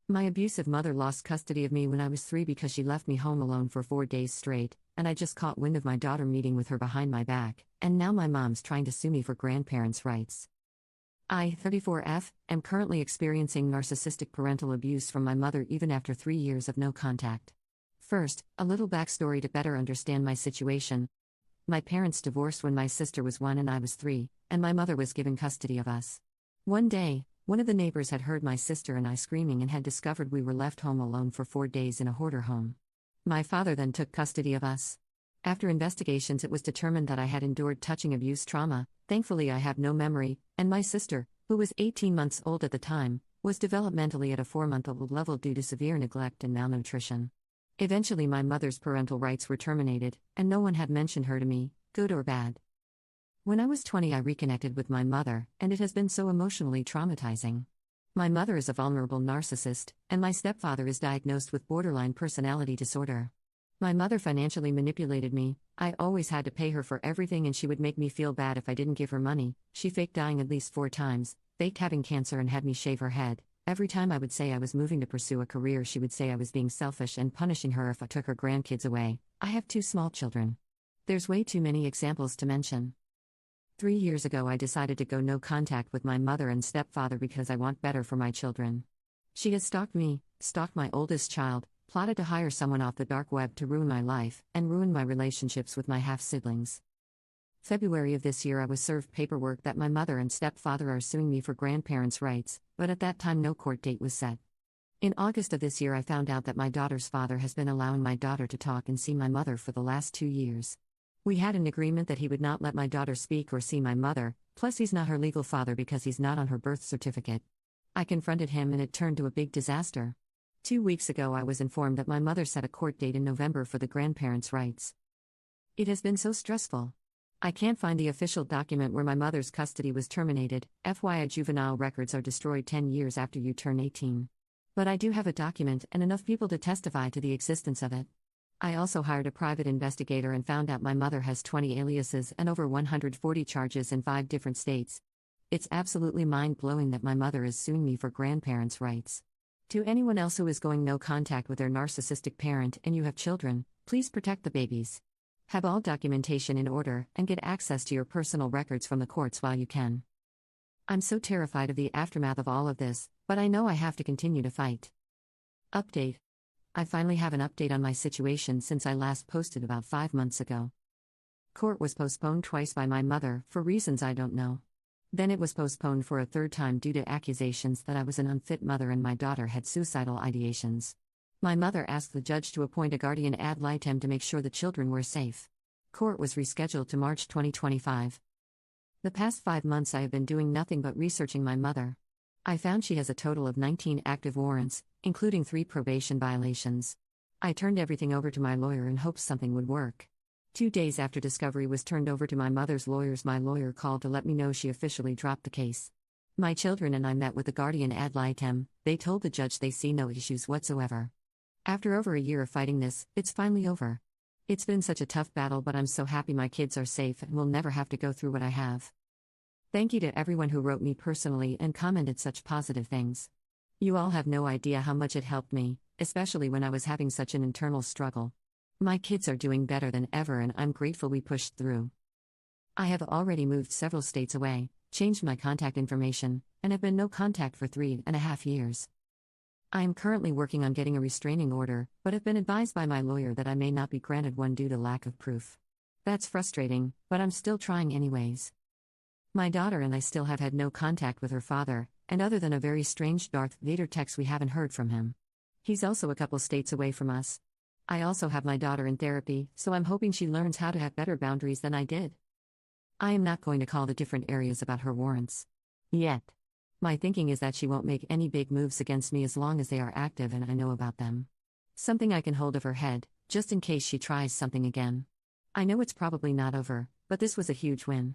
My abusive mother lost custody of me when I was 3 because she left me home alone for 4 days straight, and I just caught wind of my daughter meeting with her behind my back, and now my mom's trying to sue me for grandparents' rights. I, 34F, am currently experiencing narcissistic parental abuse from my mother even after 3 years of no contact. First, a little backstory to better understand my situation. My parents divorced when my sister was 1 and I was 3, and my mother was given custody of us. One day, one of the neighbors had heard my sister and I screaming and had discovered we were left home alone for 4 days in a hoarder home. My father then took custody of us. After investigations, it was determined that I had endured touching abuse trauma. Thankfully, I have no memory, and my sister, who was 18 months old at the time, was developmentally at a 4-month-old level due to severe neglect and malnutrition. Eventually, my mother's parental rights were terminated, and no one had mentioned her to me, good or bad. When I was 20, I reconnected with my mother, and it has been so emotionally traumatizing. My mother is a vulnerable narcissist, and my stepfather is diagnosed with borderline personality disorder. My mother financially manipulated me. I always had to pay her for everything, and she would make me feel bad if I didn't give her money. She faked dying at least 4 times, faked having cancer, and had me shave her head. Every time I would say I was moving to pursue a career, she would say I was being selfish and punishing her if I took her grandkids away. I have 2 small children. There's way too many examples to mention. 3 years ago, I decided to go no contact with my mother and stepfather because I want better for my children. She has stalked me, stalked my oldest child, plotted to hire someone off the dark web to ruin my life, and ruin my relationships with my half-siblings. February of this year, I was served paperwork that my mother and stepfather are suing me for grandparents' rights, but at that time no court date was set. In August of this year, I found out that my daughter's father has been allowing my daughter to talk and see my mother for the last 2 years. We had an agreement that he would not let my daughter speak or see my mother, plus he's not her legal father because he's not on her birth certificate. I confronted him and it turned to a big disaster. 2 weeks ago, I was informed that my mother set a court date in November for the grandparents' rights. It has been so stressful. I can't find the official document where my mother's custody was terminated. FYI, juvenile records are destroyed 10 years after you turn 18. But I do have a document and enough people to testify to the existence of it. I also hired a private investigator and found out my mother has 20 aliases and over 140 charges in 5 different states. It's absolutely mind-blowing that my mother is suing me for grandparents' rights. To anyone else who is going no contact with their narcissistic parent and you have children, please protect the babies. Have all documentation in order and get access to your personal records from the courts while you can. I'm so terrified of the aftermath of all of this, but I know I have to continue to fight. Update. I finally have an update on my situation since I last posted about 5 months ago. Court was postponed twice by my mother, for reasons I don't know. Then it was postponed for a 3rd time due to accusations that I was an unfit mother and my daughter had suicidal ideations. My mother asked the judge to appoint a guardian ad litem to make sure the children were safe. Court was rescheduled to March 2025. The past 5 months I have been doing nothing but researching my mother. I found she has a total of 19 active warrants, including 3 probation violations. I turned everything over to my lawyer in hopes something would work. 2 days after discovery was turned over to my mother's lawyers, my lawyer called to let me know she officially dropped the case. My children and I met with the guardian ad litem. They told the judge they see no issues whatsoever. After over a year of fighting this, it's finally over. It's been such a tough battle, but I'm so happy my kids are safe and will never have to go through what I have. Thank you to everyone who wrote me personally and commented such positive things. You all have no idea how much it helped me, especially when I was having such an internal struggle. My kids are doing better than ever and I'm grateful we pushed through. I have already moved several states away, changed my contact information, and have been no contact for 3.5 years. I am currently working on getting a restraining order, but have been advised by my lawyer that I may not be granted one due to lack of proof. That's frustrating, but I'm still trying anyways. My daughter and I still have had no contact with her father, and other than a very strange Darth Vader text, we haven't heard from him. He's also a couple states away from us. I also have my daughter in therapy, so I'm hoping she learns how to have better boundaries than I did. I am not going to call the different areas about her warrants yet. My thinking is that she won't make any big moves against me as long as they are active and I know about them. Something I can hold over her head, just in case she tries something again. I know it's probably not over, but this was a huge win.